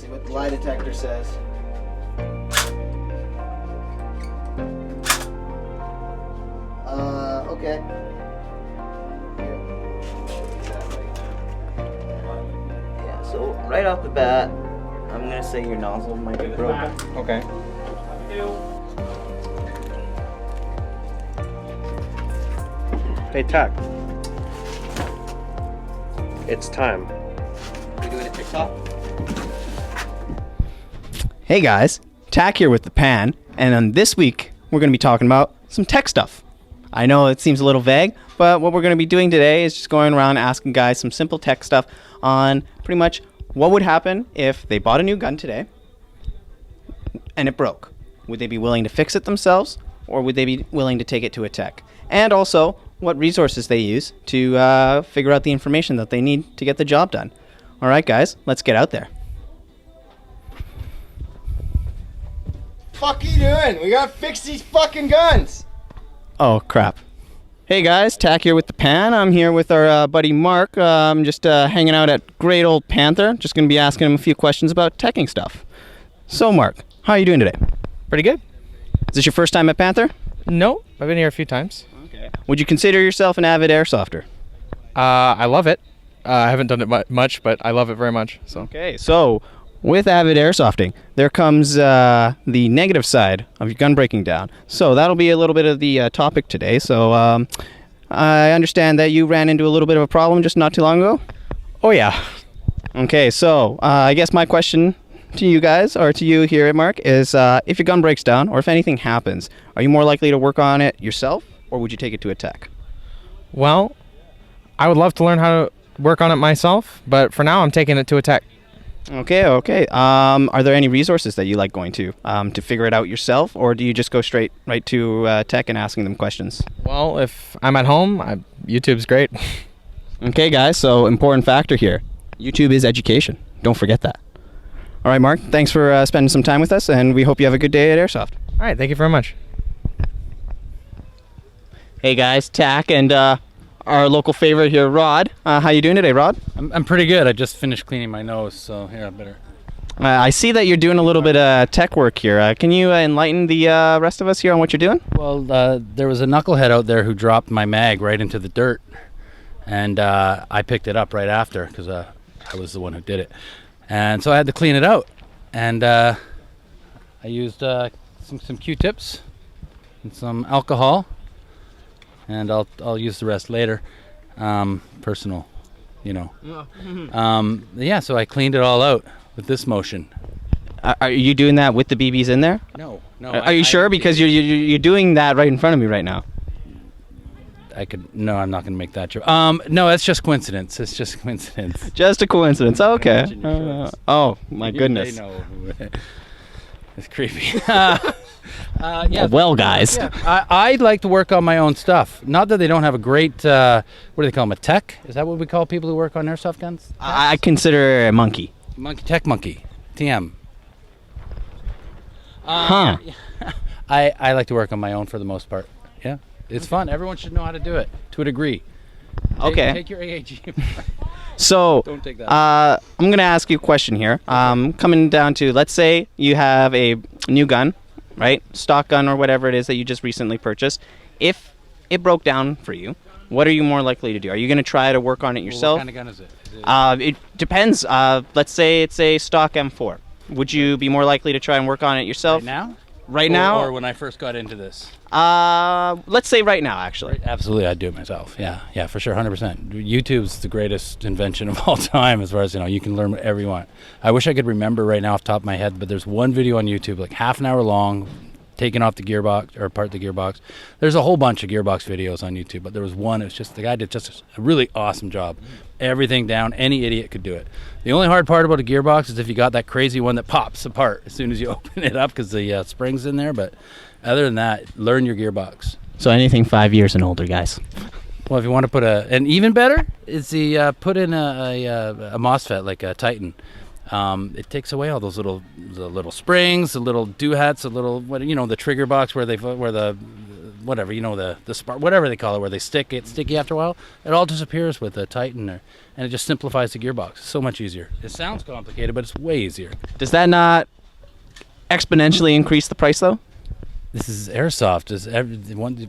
see what the lie detector says. Okay. Yeah, so right off the bat, I'm gonna say your nozzle might be broken. Okay. Hey, Tack. It's time. We doing a TikTok? Hey guys, Tack here with the PANN, and this week we're going to be talking about some tech stuff. I know it seems a little vague, but what we're going to be doing today is just going around asking guys some simple tech stuff on pretty much what would happen if they bought a new gun today and it broke. Would they be willing to fix it themselves, or would they be willing to take it to a tech? And also, what resources they use to figure out the information that they need to get the job done. All right, guys, let's get out there. Fuck you doing? We gotta fix these fucking guns. Oh crap. Hey guys, Tack here with the PANN. I'm here with our buddy Mark. I'm just hanging out at great old Panther. Just gonna be asking him a few questions about teching stuff. So Mark, how are you doing today? Pretty good. Is this your first time at Panther? No, I've been here a few times. Okay. Would you consider yourself an avid airsofter? I love it. I haven't done it much, but I love it very much. So. Okay, so with avid airsofting, there comes the negative side of your gun breaking down. So that'll be a little bit of the topic today. So I understand that you ran into a little bit of a problem just not too long ago? Oh, yeah. Okay, so I guess my question to you guys, or to you here, Mark, is if your gun breaks down, or if anything happens, are you more likely to work on it yourself, or would you take it to a tech? Well, I would love to learn how to work on it myself, but for now I'm taking it to a tech. Okay. Are there any resources that you like going to figure it out yourself, or do you just go straight right to tech and asking them questions? Well, if I'm at home, YouTube's great. Okay, guys, so important factor here. YouTube is education. Don't forget that. All right, Mark, thanks for spending some time with us, and we hope you have a good day at Airsoft. All right, thank you very much. Hey, guys, Tack and our local favorite here, Rod. How you doing today, Rod? I'm pretty good. I just finished cleaning my nose, so here I better. I see that you're doing a little bit of tech work here. Can you enlighten the rest of us here on what you're doing? Well, there was a knucklehead out there who dropped my mag right into the dirt, and I picked it up right after because I was the one who did it, and so I had to clean it out, and I used some Q-tips and some alcohol, and I'll use the rest later. Personal, you know. Yeah, so I cleaned it all out with this motion. Are you doing that with the BBs in there? No. Are you sure? Because you're doing that right in front of me right now. No, I'm not going to make that joke. No, it's just coincidence. It's just coincidence. Just a coincidence. Okay. Oh my goodness. They know. It's creepy. Yeah. Well, guys. Yeah. I like to work on my own stuff. Not that they don't have a great, what do they call them, a tech? Is that what we call people who work on airsoft guns? I consider a monkey. Tech monkey. TM. Huh. I like to work on my own for the most part. Yeah. It's fun. Everyone should know how to do it to a degree. Okay. Take your AAG. So, Don't take that. I'm going to ask you a question here. Coming down to, let's say you have a new gun, right? Stock gun or whatever it is that you just recently purchased. If it broke down for you, what are you more likely to do? Are you going to try to work on it yourself? What kind of gun is it? It depends. Let's say it's a stock M4. Would you be more likely to try and work on it yourself? Right now? Right now? Or when I first got into this? Let's say right now, actually. Absolutely, I'd do it myself. Yeah, for sure, 100%. YouTube's the greatest invention of all time as far as, you can learn whatever you want. I wish I could remember right now off the top of my head, but there's one video on YouTube, like half an hour long, taking off the gearbox, or apart the gearbox. There's a whole bunch of gearbox videos on YouTube, but there was one, it was just, the guy did just a really awesome job. Everything down, any idiot could do it. The only hard part about a gearbox is if you got that crazy one that pops apart as soon as you open it up because the spring's in there, but other than that, learn your gearbox. So anything 5 years and older, guys. Well, if you want to put and even better is put in a MOSFET like a Titan. It takes away all those the little springs, the little doohats, the little the trigger box where the whatever, the spark, whatever they call it, where they sticky after a while. It all disappears with a tightener, and it just simplifies the gearbox. It's so much easier. It sounds complicated, but it's way easier. Does that not exponentially increase the price though? This is Airsoft.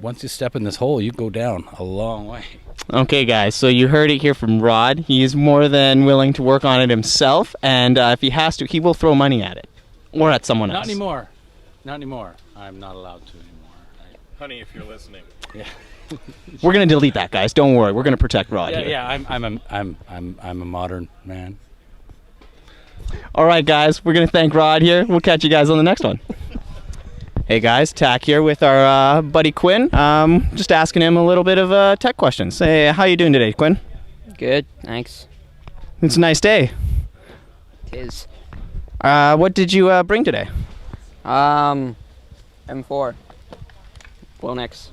Once you step in this hole, you go down a long way. Okay, guys, so you heard it here from Rod. He is more than willing to work on it himself, and if he has to, he will throw money at it. Or at someone else. Not anymore. Not anymore. I'm not allowed to anymore. Honey, if you're listening. Yeah. We're going to delete that, guys. Don't worry. We're going to protect Rod here. Yeah, I'm a modern man. All right, guys, we're going to thank Rod here. We'll catch you guys on the next one. Hey guys, Tack here with our buddy Quinn. Just asking him a little bit of tech questions. Hey, how you doing today, Quinn? Good, thanks. It's a nice day. It is. What did you bring today? M4. Wilnix.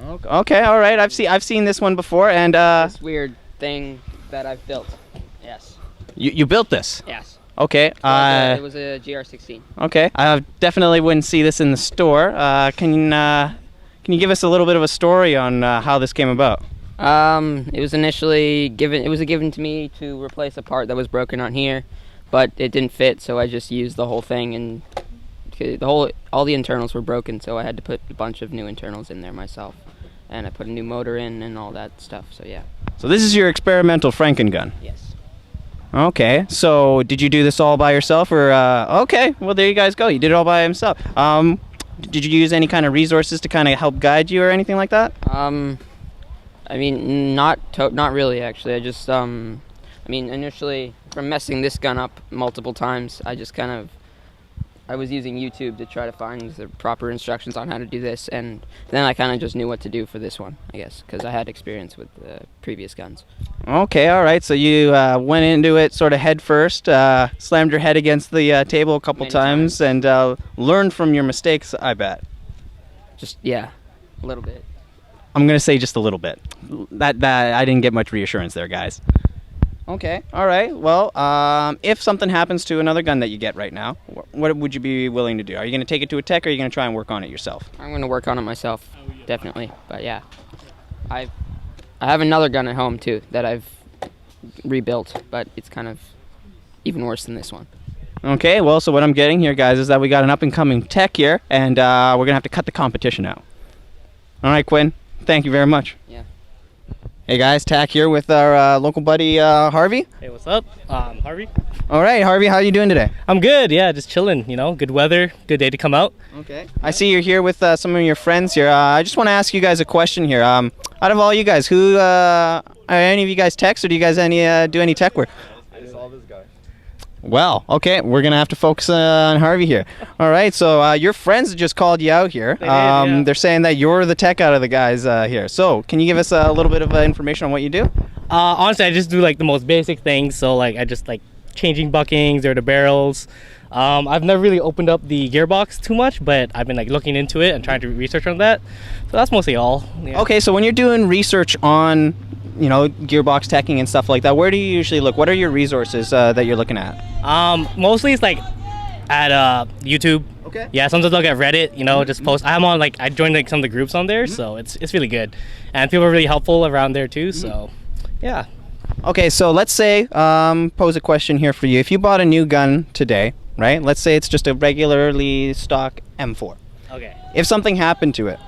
Okay, all right. I've seen this one before, and This weird thing that I've built. Yes. you built this. Yes. Okay. It was a GR16. Okay. I definitely wouldn't see this in the store. Can you give us a little bit of a story on how this came about? It was initially given. It was given to me to replace a part that was broken on here, but it didn't fit, so I just used the whole thing, and all the internals were broken, so I had to put a bunch of new internals in there myself, and I put a new motor in and all that stuff. So yeah. So this is your experimental Franken gun. Yes. Okay. So did you do this all by yourself, or okay? Well, there you guys go. You did it all by himself. Did you use any kind of resources to kind of help guide you or anything like that? I mean, not really actually. I just initially from messing this gun up multiple times, I was using YouTube to try to find the proper instructions on how to do this, and then I kind of just knew what to do for this one, I guess, because I had experience with the previous guns. Okay, all right. So you went into it sort of head first, slammed your head against the table a couple Many times, and learned from your mistakes, I bet. Just, yeah, a little bit. I'm going to say just a little bit. That I didn't get much reassurance there, guys. Okay, all right. Well, if something happens to another gun that you get right now, what would you be willing to do? Are you going to take it to a tech, or are you going to try and work on it yourself? I'm going to work on it myself, definitely. But yeah, I have another gun at home too that I've rebuilt, but it's kind of even worse than this one. Okay, well, so what I'm getting here, guys, is that we got an up-and-coming tech here, and we're going to have to cut the competition out. All right, Quinn, thank you very much. Yeah. Hey guys, Tack here with our local buddy Harvey. Hey, what's up? Harvey. All right, Harvey, how are you doing today? I'm good. Yeah, just chilling. Good weather, good day to come out. Okay. I see you're here with some of your friends here. I just want to ask you guys a question here. Out of all you guys, who are any of you guys techs, or do you guys do any tech work? I saw this guy. Well, okay, we're gonna have to focus on Harvey here. All right, so your friends just called you out here. They did, yeah. They're saying that you're the tech out of the guys here. So, can you give us a little bit of information on what you do? Honestly, I just do like the most basic things. So like I just like changing buckings or the barrels. I've never really opened up the gearbox too much, but I've been like looking into it and trying to research on that. So that's mostly all. Yeah. Okay, so when you're doing research on, gearbox teching and stuff like that, where do you usually look? What are your resources that you're looking at? Mostly it's like at YouTube. Okay. Yeah, sometimes I'll get Reddit, just post. I joined like some of the groups on there, so it's really good. And people are really helpful around there too, so yeah. Okay, so let's say, pose a question here for you. If you bought a new gun today, right? Let's say it's just a regularly stock M4. Okay. If something happened to it,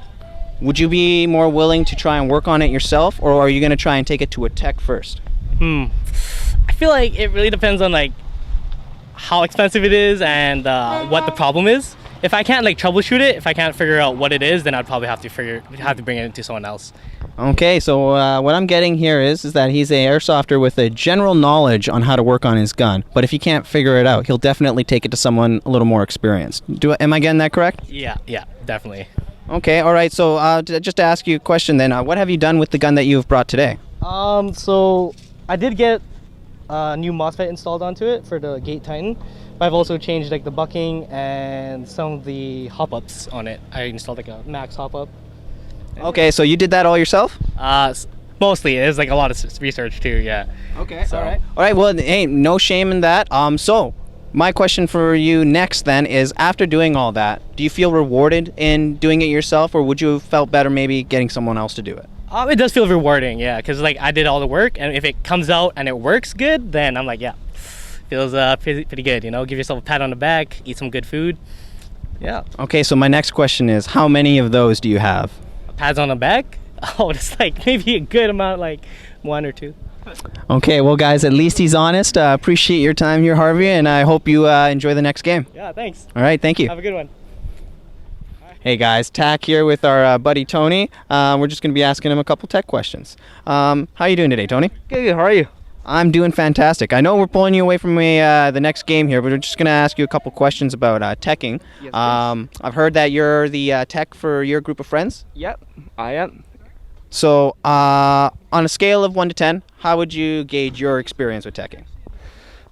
would you be more willing to try and work on it yourself, or are you going to try and take it to a tech first? I feel like it really depends on like how expensive it is and what the problem is. If I can't like troubleshoot it, if I can't figure out what it is, then I'd probably have to bring it to someone else. Okay, so what I'm getting here is that he's an airsofter with a general knowledge on how to work on his gun, but if he can't figure it out, he'll definitely take it to someone a little more experienced. Am I getting that correct? Yeah, definitely. Okay, all right, so just to ask you a question then, what have you done with the gun that you've brought today? So I did get a new MOSFET installed onto it for the Gate Titan, but I've also changed like the bucking and some of the hop-ups on it. I installed like a max hop-up. Okay, so you did that all yourself? Mostly. There's like a lot of research too, yeah. Okay, So. all right. All right, well, hey, no shame in that. So, My question for you next then is, after doing all that, do you feel rewarded in doing it yourself, or would you have felt better maybe getting someone else to do it? It does feel rewarding, yeah, because like I did all the work, and if it comes out and it works good, then I'm like, yeah, feels pretty good. You know, give yourself a pat on the back, eat some good food. Yeah. Okay, so my next question is, how many of those do you have? Pats on the back? Oh, it's like maybe a good amount, like 1 or 2. Okay, well, guys, at least he's honest. Appreciate your time here, Harvey, and I hope you enjoy the next game. Yeah, thanks. All right, thank you. Have a good one. Hey guys, Tack here with our buddy Tony. We're just going to be asking him a couple tech questions. How are you doing today, Tony? Good. How are you? I'm doing fantastic. I know we're pulling you away from the next game here, but we're just going to ask you a couple questions about teching. Yes, I've heard that you're the tech for your group of friends. Yep, I am. So on a scale of 1 to 10, how would you gauge your experience with teching?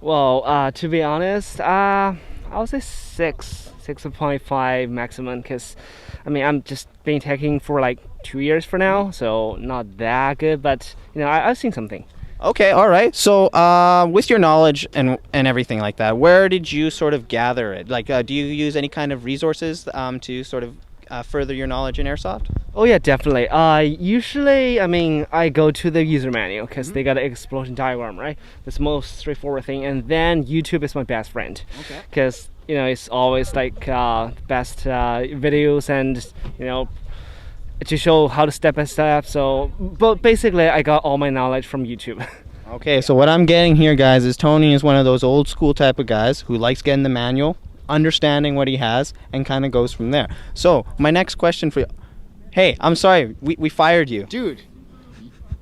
Well, to be honest, I would say 6.5 maximum, because I mean I'm just been teching for like 2 years for now, so not that good, but you know I've seen something. Okay, all right. So with your knowledge and everything like that, where did you sort of gather it? Like, do you use any kind of resources to sort of further your knowledge in Airsoft? Oh yeah, definitely. Usually, I mean, I go to the user manual because they got an explosion diagram, right? That's the most straightforward thing. And then YouTube is my best friend. Okay. Because, you know, it's always like best videos and, you know, to show how to step by step. So, but basically, I got all my knowledge from YouTube. Okay, so what I'm getting here, guys, is Tony is one of those old school type of guys who likes getting the manual, understanding what he has, and kind of goes from there. So my next question for you, hey, I'm sorry, we fired you. Dude,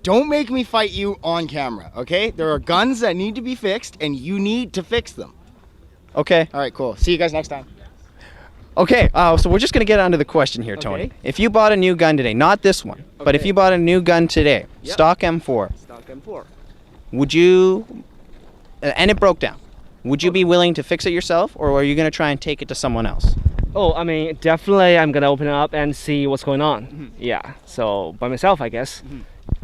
don't make me fight you on camera, okay? There are guns that need to be fixed, and you need to fix them. Okay. All right, cool. See you guys next time. Okay, so we're just going to get onto the question here, Tony. Okay. If you bought a new gun today, not this one, but if Okay. you bought a new gun today, Yep. stock M4, Stock M4. would you, and it broke down, would you be willing to fix it yourself, or are you going to try and take it to someone else? Oh, I mean, definitely I'm gonna open it up and see what's going on. Yeah, so by myself, I guess.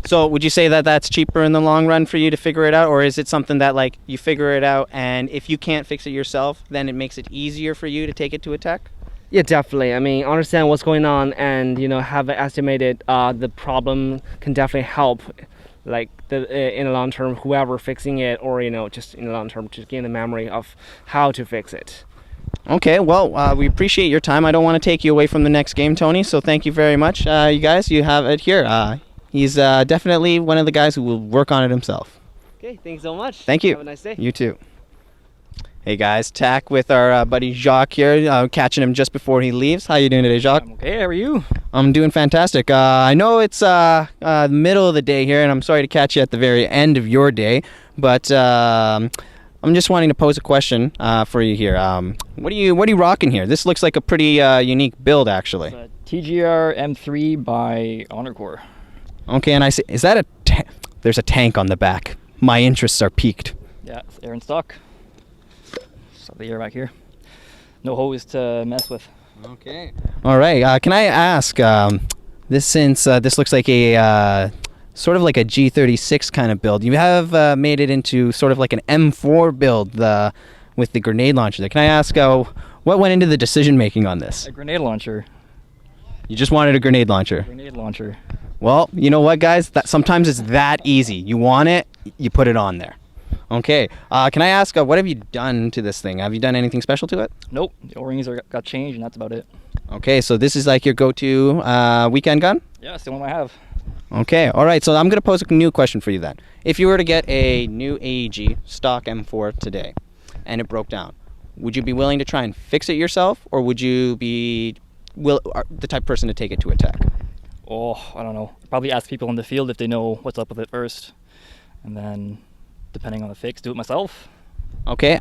So would you say that that's cheaper in the long run for you to figure it out, or is it something that like you figure it out and if you can't fix it yourself, then it makes it easier for you to take it to a tech? Yeah, definitely. I mean, understand what's going on and, you know, have it estimated the problem can definitely help, like in the long term, whoever fixing it, or, you know, just in the long term, just gain the memory of how to fix it. Okay, well, we appreciate your time. I don't want to take you away from the next game, Tony, so thank you very much. You guys, you have it here. He's definitely one of the guys who will work on it himself. Okay, thanks so much. Thank you. Have a nice day. You too. Hey guys, Tack with our buddy Jacques here, catching him just before he leaves. How you doing today, Jacques? I'm okay, how are you? I'm doing fantastic. I know it's the middle of the day here, and I'm sorry to catch you at the very end of your day, but I'm just wanting to pose a question for you here. What are you rocking here? This looks like a pretty unique build, actually. TGR M3 by Honor Corps. Okay, and I see, is that there's a tank on the back. My interests are piqued. Yeah, it's air in stock. So the air back here. No hose to mess with. Okay. All right. Can I ask, this looks like a sort of like a G36 kind of build. You have made it into sort of like an M4 build with the grenade launcher there. Can I ask what went into the decision making on this? A grenade launcher. You just wanted a grenade launcher. Grenade launcher. Well, you know what, guys? Sometimes it's that easy. You want it, you put it on there. Okay. Can I ask, what have you done to this thing? Have you done anything special to it? Nope, the O-rings got changed and that's about it. Okay, so this is like your go-to weekend gun? Yeah, it's the one I have. Okay, all right. So I'm going to pose a new question for you then. If you were to get a new AEG stock M4 today and it broke down, would you be willing to try and fix it yourself, or would you be the type of person to take it to a tech? Oh, I don't know. Probably ask people in the field if they know what's up with it first. And then, depending on the fix, do it myself. Okay,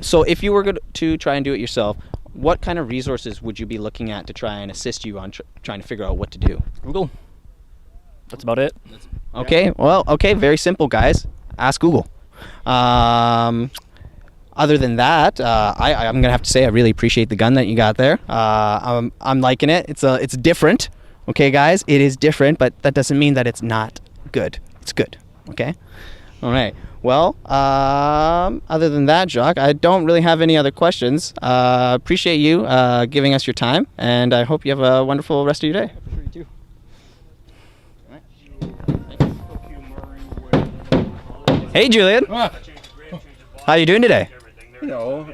so if you were to try and do it yourself, what kind of resources would you be looking at to try and assist you on trying to figure out what to do? Google. That's about it. Okay, well, okay, very simple, guys. Ask Google. Other than that, I'm gonna have to say I really appreciate the gun that you got there. I'm liking it. It's different. Okay, guys, it is different, but that doesn't mean that it's not good. It's good. Okay. All right. Well. Well, other than that, Jacques, I don't really have any other questions. Appreciate you giving us your time, and I hope you have a wonderful rest of your day. Sure, you too. Hey, Julian. How you doing today? You know,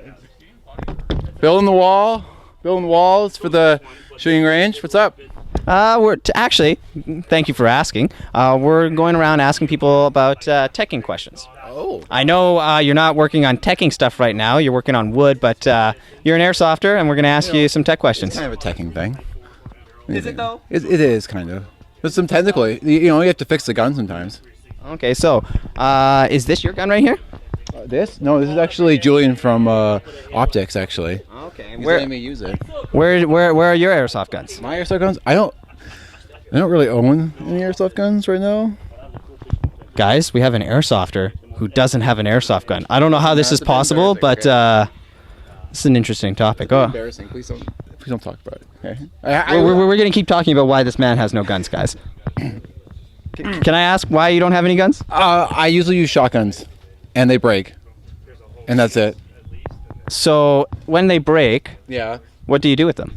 building the walls for the shooting range. What's up? Actually, thank you for asking. We're going around asking people about teching questions. Oh. I know you're not working on teching stuff right now. You're working on wood, but you're an airsofter, and we're going to ask you some tech questions. It's kind of a teching thing. Is it though? It is kind of. There's some technically. You have to fix the gun sometimes. Okay, so is this your gun right here? This? No, this is actually Julian from Optics. Actually. Okay. He's letting me use it. Where are your airsoft guns? My airsoft guns? I don't really own any airsoft guns right now. Guys, we have an airsofter who doesn't have an airsoft gun. I don't know how this is possible, but this is an interesting topic. It's embarrassing. Please don't talk about it. Okay. We're going to keep talking about why this man has no guns, guys. Can I ask why you don't have any guns? I usually use shotguns, and they break, and that's it. So when they break, Yeah. what do you do with them?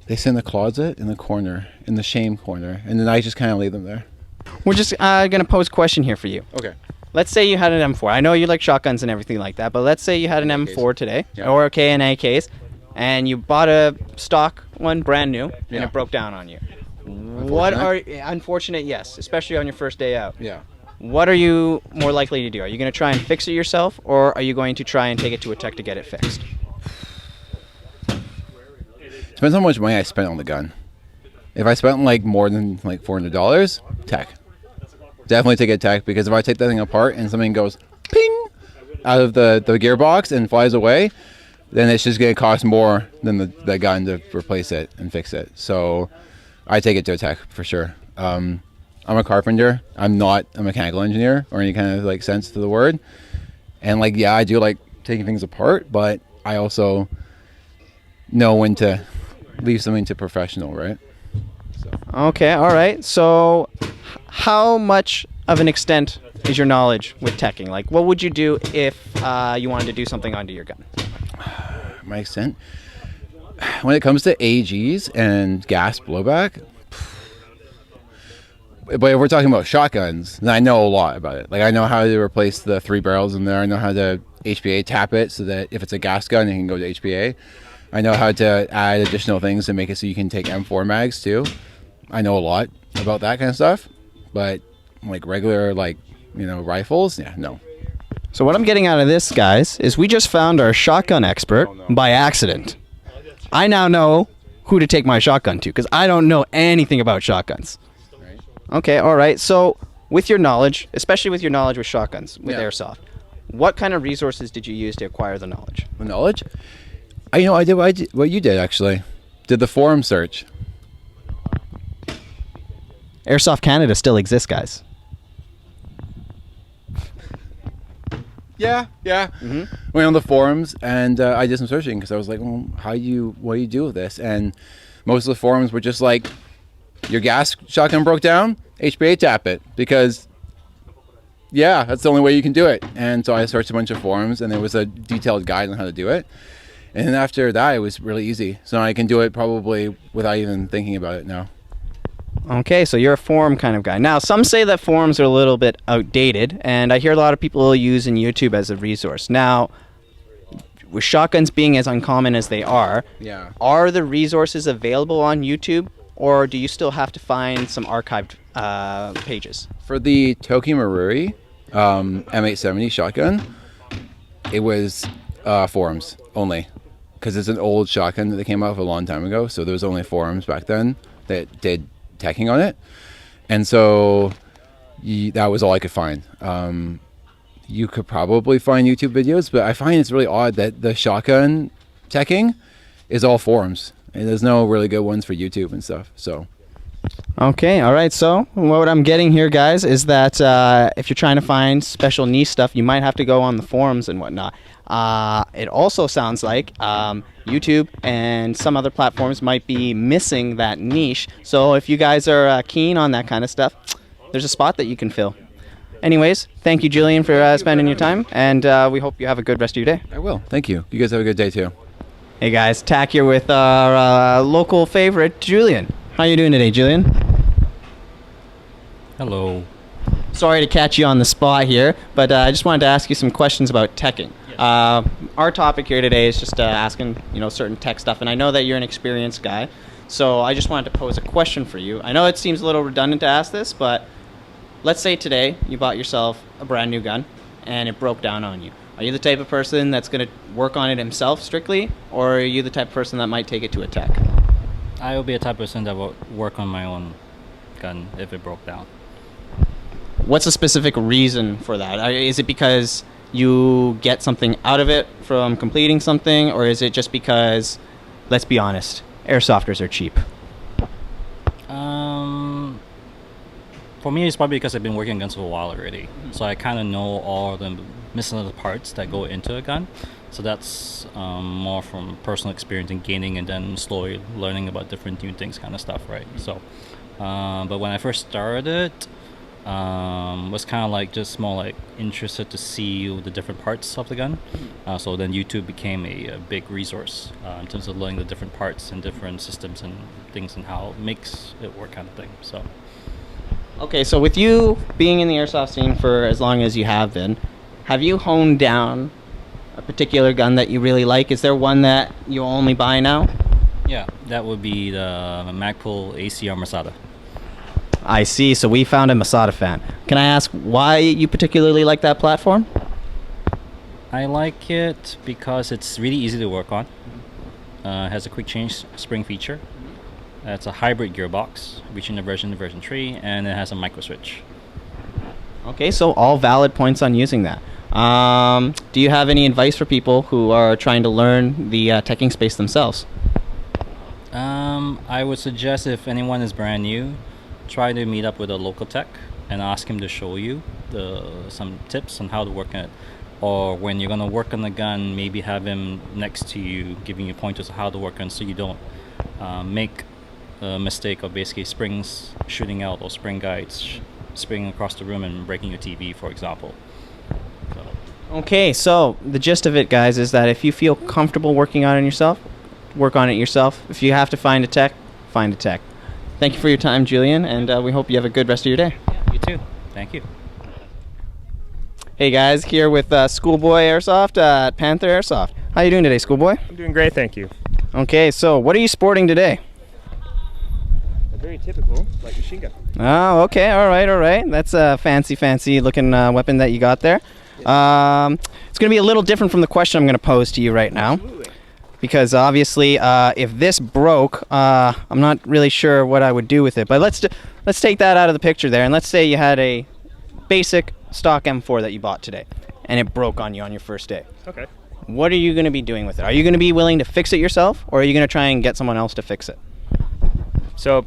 They sit in the closet, in the corner, in the shame corner, and then I just kind of leave them there. We're just going to pose a question here for you. Okay. Let's say you had an M4. I know you like shotguns and everything like that, but let's say you had an M4 today, Yeah. or a KNA and you bought a stock one brand new, and Yeah. it broke down on you. What are unfortunate? Yes, especially on your first day out. Yeah. What are you more likely to do? Are you going to try and fix it yourself, or are you going to try and take it to a tech to get it fixed? Depends how much money I spent on the gun. If I spent like more than like $400, tech. Definitely take a tech, because if I take that thing apart and something goes ping out of the gearbox and flies away, then it's just going to cost more than the gun to replace it and fix it. So I take it to a tech for sure. I'm a carpenter. I'm not a mechanical engineer or any kind of like sense to the word. And like, yeah, I do like taking things apart, but I also know when to leave something to professional, right? Okay, all right. So how much of an extent is your knowledge with teching? Like, what would you do if you wanted to do something onto your gun? My extent, when it comes to AGs and gas blowback, but if we're talking about shotguns, then I know a lot about it. Like, I know how to replace the 3 barrels in there. I know how to HPA tap it so that if it's a gas gun, it can go to HPA. I know how to add additional things to make it so you can take M4 mags too. I know a lot about that kind of stuff, but like regular rifles, yeah, no. So what I'm getting out of this, guys, is we just found our shotgun expert by accident. I now know who to take my shotgun to, because I don't know anything about shotguns. Okay, all right. So with your knowledge, especially with your knowledge with shotguns, with airsoft, what kind of resources did you use to acquire the knowledge? The knowledge? I did what you did, actually. Did the forum search. Airsoft Canada still exists, guys. Yeah. Went on the forums and I did some searching because I was like, well, what do you do with this? And most of the forums were just like, your gas shotgun broke down, HPA tap it, because yeah, that's the only way you can do it. And so I searched a bunch of forums and there was a detailed guide on how to do it. And then after that, it was really easy. So now I can do it probably without even thinking about it now. Okay, so you're a forum kind of guy. Now, some say that forums are a little bit outdated, and I hear a lot of people using YouTube as a resource. Now, with shotguns being as uncommon as they are, are the resources available on YouTube, or do you still have to find some archived pages? For the Toki Marui M870 shotgun, it was forums only, because it's an old shotgun that came out a long time ago, so there was only forums back then that did teching on it, and so that was all I could find. You could probably find YouTube videos, but I find it's really odd that the shotgun teching is all forums, and there's no really good ones for YouTube and stuff. So okay, all right. So what I'm getting here, guys, is that if you're trying to find special niche stuff, you might have to go on the forums and whatnot. It also sounds like YouTube and some other platforms might be missing that niche. So if you guys are keen on that kind of stuff, there's a spot that you can fill. Anyways, thank you, Julian, for spending your time, and we hope you have a good rest of your day. I will. Thank you. You guys have a good day too. Hey guys, Tack here with our local favorite, Julian. How you doing today, Julian? Hello. Sorry to catch you on the spot here, but I just wanted to ask you some questions about teching. Our topic here today is just asking, certain tech stuff, and I know that you're an experienced guy, so I just wanted to pose a question for you. I know it seems a little redundant to ask this, but let's say today you bought yourself a brand new gun and it broke down on you. Are you the type of person that's going to work on it himself strictly, or are you the type of person that might take it to a tech? I will be a type of person that will work on my own gun if it broke down. What's the specific reason for that? Is it because you get something out of it from completing something, or is it just because, let's be honest, airsofters are cheap? For me, it's probably because I've been working on guns for a while already. So I kind of know all the miscellaneous parts that go into a gun. So that's more from personal experience and gaining, and then slowly learning about different new things kind of stuff, right? So, but when I first started, was kind of like just more like interested to see the different parts of the gun. So then YouTube became a big resource in terms of learning the different parts and different systems and things and how it makes it work kind of thing. So. Okay, so with you being in the airsoft scene for as long as you have been, have you honed down a particular gun that you really like? Is there one that you only buy now? Yeah, that would be the Magpul ACR Masada. I see, so we found a Masada fan. Can I ask why you particularly like that platform? I like it because it's really easy to work on. It has a quick change spring feature. It's a hybrid gearbox, reaching the version to version 3, and it has a micro switch. Okay, so all valid points on using that. Do you have any advice for people who are trying to learn the teching space themselves? I would suggest if anyone is brand new, try to meet up with a local tech and ask him to show you some tips on how to work on it. Or when you're going to work on the gun, maybe have him next to you giving you pointers on how to work on it so you don't make a mistake of basically springs shooting out or spring guides springing across the room and breaking your TV, for example. Okay, so the gist of it, guys, is that if you feel comfortable working on it yourself, work on it yourself. If you have to find a tech, find a tech. Thank you for your time, Julian, and we hope you have a good rest of your day. Yeah, you too. Thank you. Hey guys, here with Schoolboy Airsoft at Panther Airsoft. How you doing today, Schoolboy? I'm doing great, thank you. Okay, so what are you sporting today? A very typical light machine gun. Oh, okay, all right. That's a fancy looking weapon that you got there. It's going to be a little different from the question I'm going to pose to you right now. Absolutely. Because obviously, if this broke, I'm not really sure what I would do with it. But let's take that out of the picture there, and let's say you had a basic stock M4 that you bought today, and it broke on you on your first day. Okay. What are you going to be doing with it? Are you going to be willing to fix it yourself, or are you going to try and get someone else to fix it? So,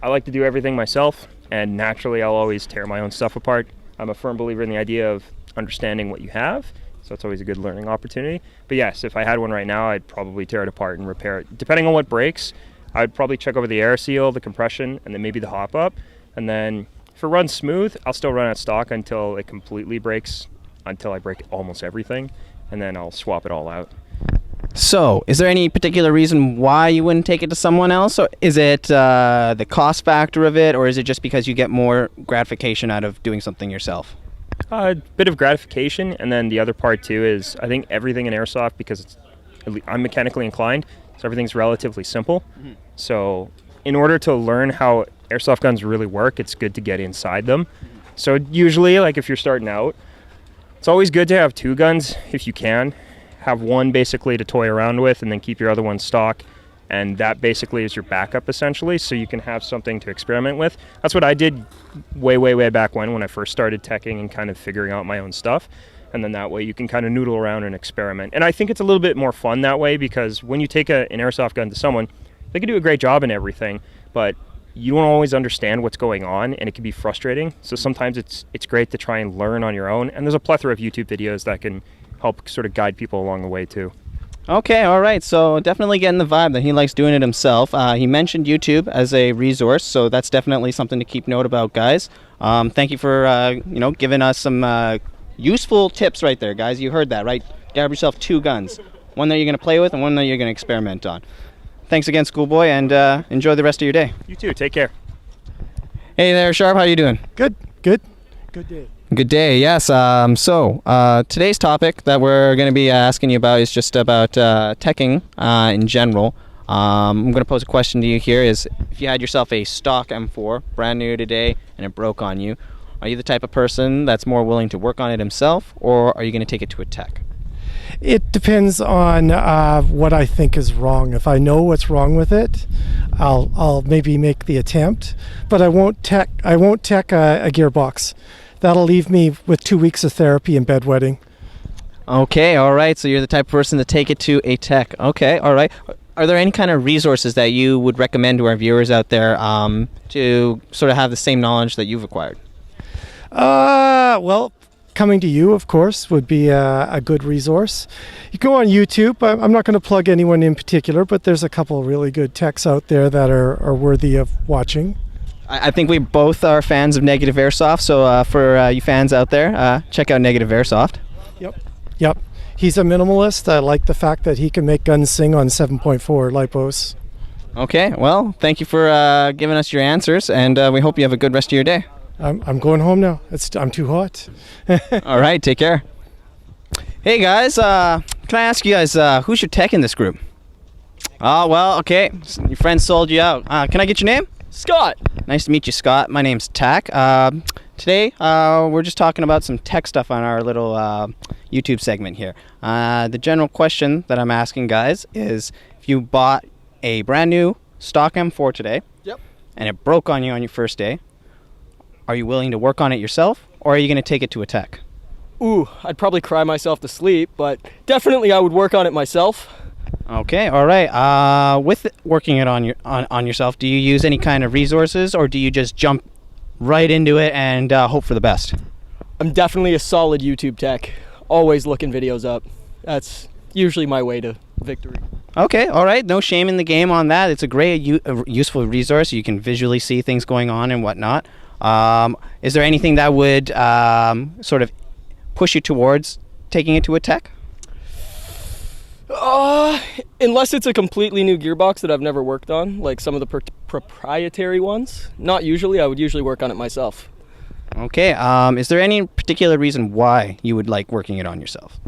I like to do everything myself, and naturally I'll always tear my own stuff apart. I'm a firm believer in the idea of understanding what you have, so it's always a good learning opportunity. But yes, if I had one right now, I'd probably tear it apart and repair it. Depending on what breaks, I'd probably check over the air seal, the compression, and then maybe the hop up. And then if it runs smooth, I'll still run at stock until it completely breaks, until I break almost everything, and then I'll swap it all out. So, is there any particular reason why you wouldn't take it to someone else? Or is it the cost factor of it, or is it just because you get more gratification out of doing something yourself? A bit of gratification, and then the other part too is I think everything in airsoft, because I'm mechanically inclined, so everything's relatively simple. Mm-hmm. So in order to learn how airsoft guns really work, it's good to get inside them. Mm-hmm. So usually, like if you're starting out, it's always good to have two guns if you can. Have one basically to toy around with, and then keep your other one stock. And that basically is your backup essentially, so you can have something to experiment with. That's what I did way back when I first started teching and kind of figuring out my own stuff. And then that way you can kind of noodle around and experiment. And I think it's a little bit more fun that way, because when you take an airsoft gun to someone, they can do a great job and everything, but you don't always understand what's going on, and it can be frustrating. So sometimes it's great to try and learn on your own. And there's a plethora of YouTube videos that can help sort of guide people along the way too. Okay, all right. So definitely getting the vibe that he likes doing it himself. He mentioned YouTube as a resource, so that's definitely something to keep note about, guys. Thank you for giving us some useful tips right there, guys. You heard that, right? Grab yourself 2 guns, one that you're going to play with and one that you're going to experiment on. Thanks again, Schoolboy, and enjoy the rest of your day. You too. Take care. Hey there, Sharp. How you doing? Good day. Good day. Yes. Today's topic that we're going to be asking you about is just about teching in general. I'm going to pose a question to you here: is if you had yourself a stock M4, brand new today, and it broke on you, are you the type of person that's more willing to work on it himself, or are you going to take it to a tech? It depends on what I think is wrong. If I know what's wrong with it, I'll maybe make the attempt, but I won't tech a gearbox. That'll leave me with 2 weeks of therapy and bedwetting. Okay, all right. So you're the type of person to take it to a tech. Okay, all right. Are there any kind of resources that you would recommend to our viewers out there to sort of have the same knowledge that you've acquired? Well, coming to you, of course, would be a good resource. You go on YouTube. I'm not going to plug anyone in particular, but there's a couple really good techs out there that are worthy of watching. I think we both are fans of Negative Airsoft, so for you fans out there, check out Negative Airsoft. Yep. He's a minimalist. I like the fact that he can make guns sing on 7.4 lipos. Okay, well, thank you for giving us your answers, and we hope you have a good rest of your day. I'm going home now. I'm too hot. All right, take care. Hey guys, can I ask you guys, who's your tech in this group? Oh, well, okay. Your friend sold you out. Can I get your name? Scott. Nice to meet you, Scott. My name's Tack. Today, we're just talking about some tech stuff on our little YouTube segment here. The general question that I'm asking, guys, is if you bought a brand new stock M4 today, and it broke on you on your first day, are you willing to work on it yourself, or are you going to take it to a tech? Ooh, I'd probably cry myself to sleep, but definitely I would work on it myself. Okay, all right. With working it on yourself, do you use any kind of resources, or do you just jump right into it and hope for the best? I'm definitely a solid YouTube tech. Always looking videos up. That's usually my way to victory. Okay, all right. No shame in the game on that. It's a great, useful resource. You can visually see things going on and whatnot. Is there anything that would sort of push you towards taking it to a tech? Unless it's a completely new gearbox that I've never worked on, like some of the proprietary ones. Not usually. I would usually work on it myself. Okay. Is there any particular reason why you would like working it on yourself?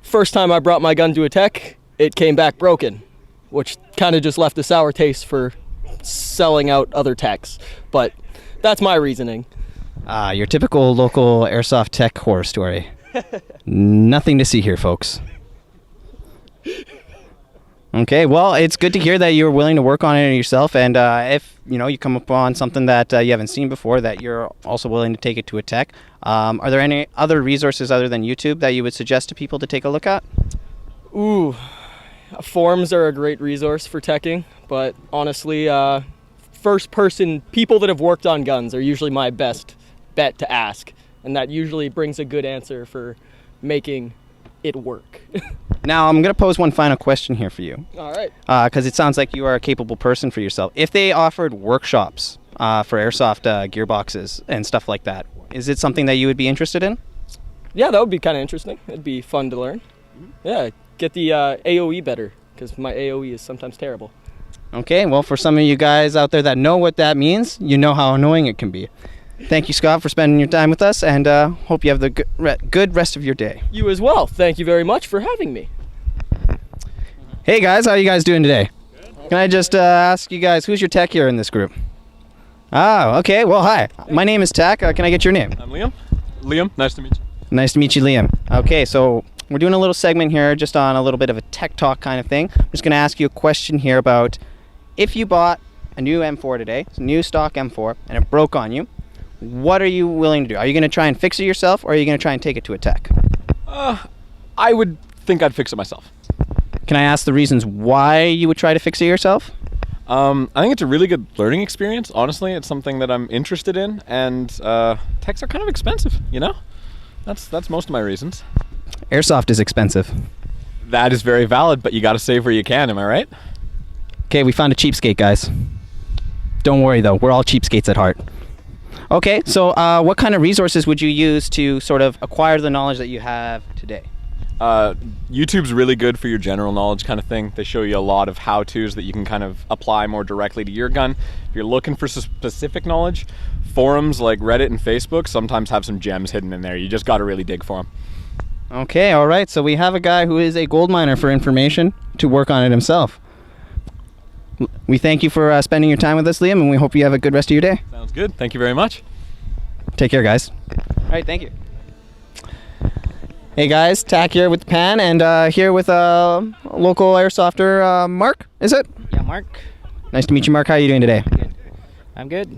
First time I brought my gun to a tech, it came back broken, which kind of just left a sour taste for selling out other techs. But that's my reasoning. Your typical local airsoft tech horror story. Nothing to see here, folks. Okay, well, it's good to hear that you're willing to work on it yourself, and if you come upon something that you haven't seen before, that you're also willing to take it to a tech. Are there any other resources other than YouTube that you would suggest to people to take a look at? Ooh, forums are a great resource for teching, but honestly, first-person people that have worked on guns are usually my best bet to ask, and that usually brings a good answer for making it work. Now, I'm going to pose one final question here for you. All right. Because it sounds like you are a capable person for yourself. If they offered workshops for airsoft gearboxes and stuff like that, is it something that you would be interested in? Yeah, that would be kind of interesting. It'd be fun to learn. Yeah, get the AOE better, because my AOE is sometimes terrible. Okay, well, for some of you guys out there that know what that means, you know how annoying it can be. Thank you, Scott, for spending your time with us, and hope you have the good rest of your day. You as well. Thank you very much for having me. Hey, guys. How are you guys doing today? Can I just ask you guys, who's your tech here in this group? Oh, okay. Well, hi. My name is Tack. Can I get your name? I'm Liam. Liam, nice to meet you. Nice to meet you, Liam. Okay, so we're doing a little segment here just on a little bit of a tech talk kind of thing. I'm just going to ask you a question here about if you bought a new M4 today, it's a new stock M4, and it broke on you, what are you willing to do? Are you going to try and fix it yourself, or are you going to try and take it to a tech? I would think I'd fix it myself. Can I ask the reasons why you would try to fix it yourself? I think it's a really good learning experience. Honestly, it's something that I'm interested in, and techs are kind of expensive, That's most of my reasons. Airsoft is expensive. That is very valid, but you got to save where you can. Am I right? Okay, we found a cheapskate, guys. Don't worry, though. We're all cheapskates at heart. Okay, so what kind of resources would you use to sort of acquire the knowledge that you have today? YouTube's really good for your general knowledge kind of thing. They show you a lot of how-tos that you can kind of apply more directly to your gun. If you're looking for specific knowledge, forums like Reddit and Facebook sometimes have some gems hidden in there. You just got to really dig for them. Okay, all right. So we have a guy who is a gold miner for information to work on it himself. We thank you for spending your time with us, Liam, and we hope you have a good rest of your day. Sounds good. Thank you very much. Take care, guys. All right, thank you. Hey guys, Tack here with the PANN, and here with local airsofter, Mark, is it? Yeah, Mark. Nice to meet you, Mark. How are you doing today? Good. I'm good.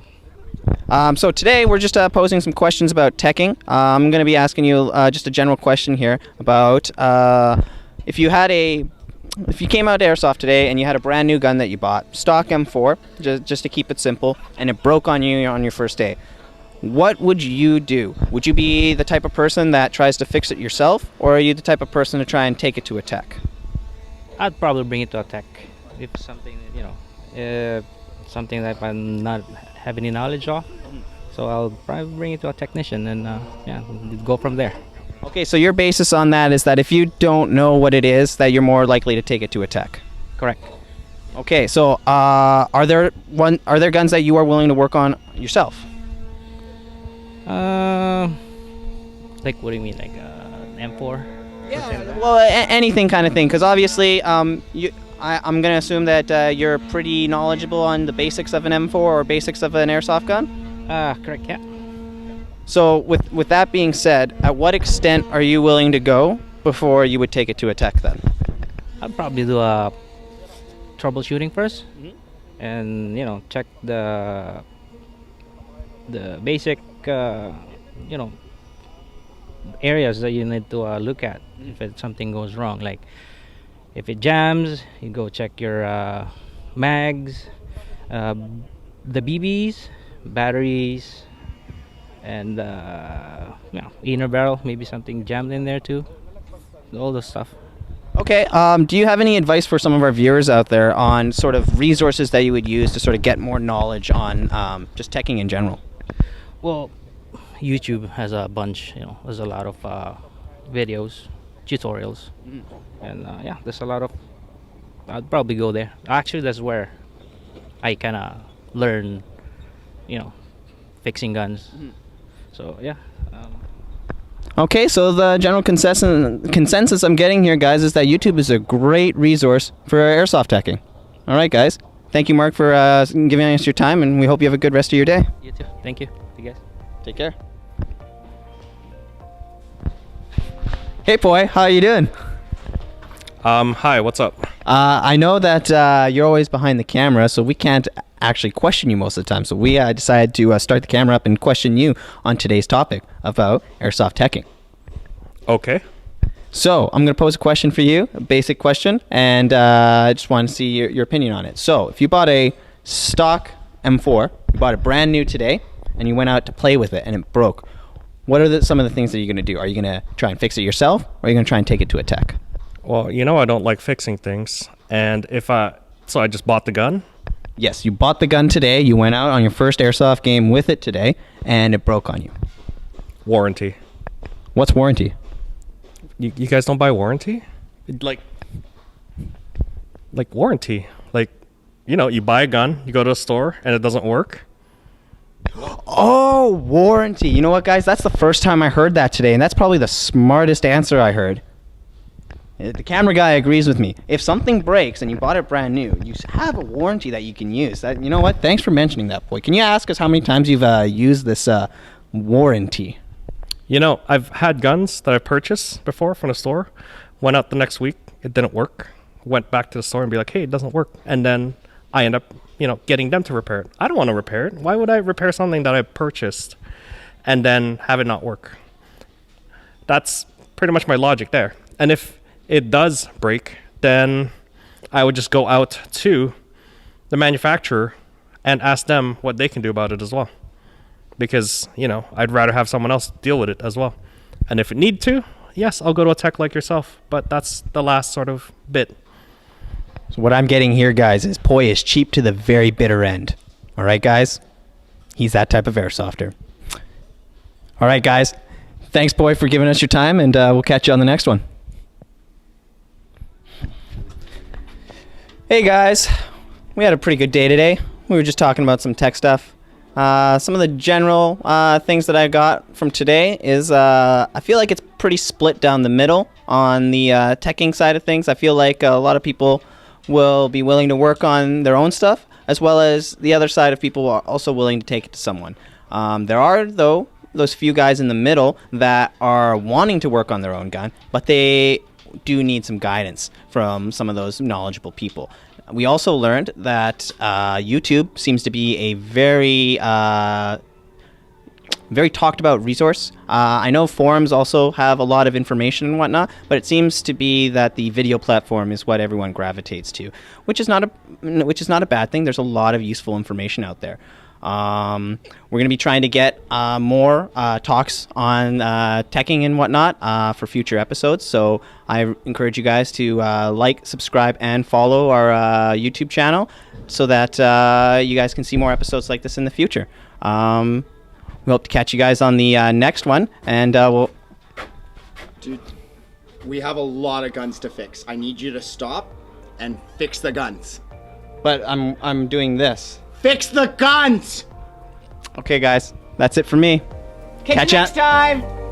So today we're just posing some questions about teching. I'm going to be asking you just a general question here about if you came out to Airsoft today and you had a brand new gun that you bought, stock M4, just to keep it simple, and it broke on you on your first day. What would you do? Would you be the type of person that tries to fix it yourself, or are you the type of person to try and take it to a tech? I'd probably bring it to a tech if something, something that I'm not have any knowledge of. So I'll probably bring it to a technician and go from there. Okay, so your basis on that is that if you don't know what it is, that you're more likely to take it to a tech. Correct. Okay, so are there guns that you are willing to work on yourself? Like what do you mean, like M4? Yeah, well, anything kind of thing, because obviously I'm going to assume that you're pretty knowledgeable on the basics of an M4 or basics of an airsoft gun? Correct, yeah. So with that being said, at what extent are you willing to go before you would take it to a tech then? I'd probably do a troubleshooting first, and check the basic areas that you need to look at if something goes wrong. Like if it jams, you go check your mags, the BBs, batteries, and inner barrel, maybe something jammed in there too, all the stuff. Okay, do you have any advice for some of our viewers out there on sort of resources that you would use to sort of get more knowledge on just teching in general? Well, YouTube has a bunch, there's a lot of videos, tutorials, and there's a lot of, I'd probably go there. Actually, that's where I kind of learn, fixing guns. So, yeah. Okay, so the general consensus I'm getting here, guys, is that YouTube is a great resource for airsoft teching. All right, guys. Thank you, Mark, for giving us your time, and we hope you have a good rest of your day. You too. Thank you. You guys. Take care. Hey, Poi, how are you doing? Hi, what's up? I know that you're always behind the camera, so we can't actually question you most of the time. So we decided to start the camera up and question you on today's topic about airsoft teching. Okay. So I'm going to pose a question for you, a basic question, and I just want to see your opinion on it. So if you bought a stock M4, you bought it brand new today, and you went out to play with it and it broke, what are some of the things that you're going to do? Are you going to try and fix it yourself, or are you going to try and take it to a tech? Well, I don't like fixing things, and so I just bought the gun? Yes, you bought the gun today, you went out on your first airsoft game with it today, and it broke on you. Warranty. What's warranty? You guys don't buy warranty? Like warranty. Like, you buy a gun, you go to a store, and it doesn't work. Oh, warranty. You know what, guys? That's the first time I heard that today, and that's probably the smartest answer I heard. The camera guy agrees with me. If something breaks and you bought it brand new, you have a warranty that you can use. You know what? Thanks for mentioning that, boy. Can you ask us how many times you've used this warranty? I've had guns that I've purchased before from the store. Went out the next week, it didn't work. Went back to the store and be like, hey, it doesn't work. And then I end up, getting them to repair it. I don't want to repair it. Why would I repair something that I purchased and then have it not work? That's pretty much my logic there. And if it does break, then I would just go out to the manufacturer and ask them what they can do about it as well. Because, I'd rather have someone else deal with it as well. And if it need to, yes, I'll go to a tech like yourself. But that's the last sort of bit. So what I'm getting here, guys, is Poi is cheap to the very bitter end. All right, guys? He's that type of airsofter. All right, guys. Thanks, Poi, for giving us your time, and we'll catch you on the next one. Hey, guys. We had a pretty good day today. We were just talking about some tech stuff. Some of the general things that I got from today is I feel like it's pretty split down the middle on the teching side of things. I feel like a lot of people will be willing to work on their own stuff, as well as the other side of people are also willing to take it to someone. There are, though, those few guys in the middle that are wanting to work on their own gun, but they do need some guidance from some of those knowledgeable people. We also learned that YouTube seems to be a very talked about resource. I know forums also have a lot of information and whatnot, but it seems to be that the video platform is what everyone gravitates to, which is not a bad thing. There's a lot of useful information out there. We're going to be trying to get more talks on teching and whatnot for future episodes. So I encourage you guys to like, subscribe, and follow our YouTube channel so that you guys can see more episodes like this in the future. We hope to catch you guys on the next one, and we'll... Dude, we have a lot of guns to fix. I need you to stop and fix the guns. But I'm doing this. Fix the guns! Okay, guys, that's it for me. Catch you next time!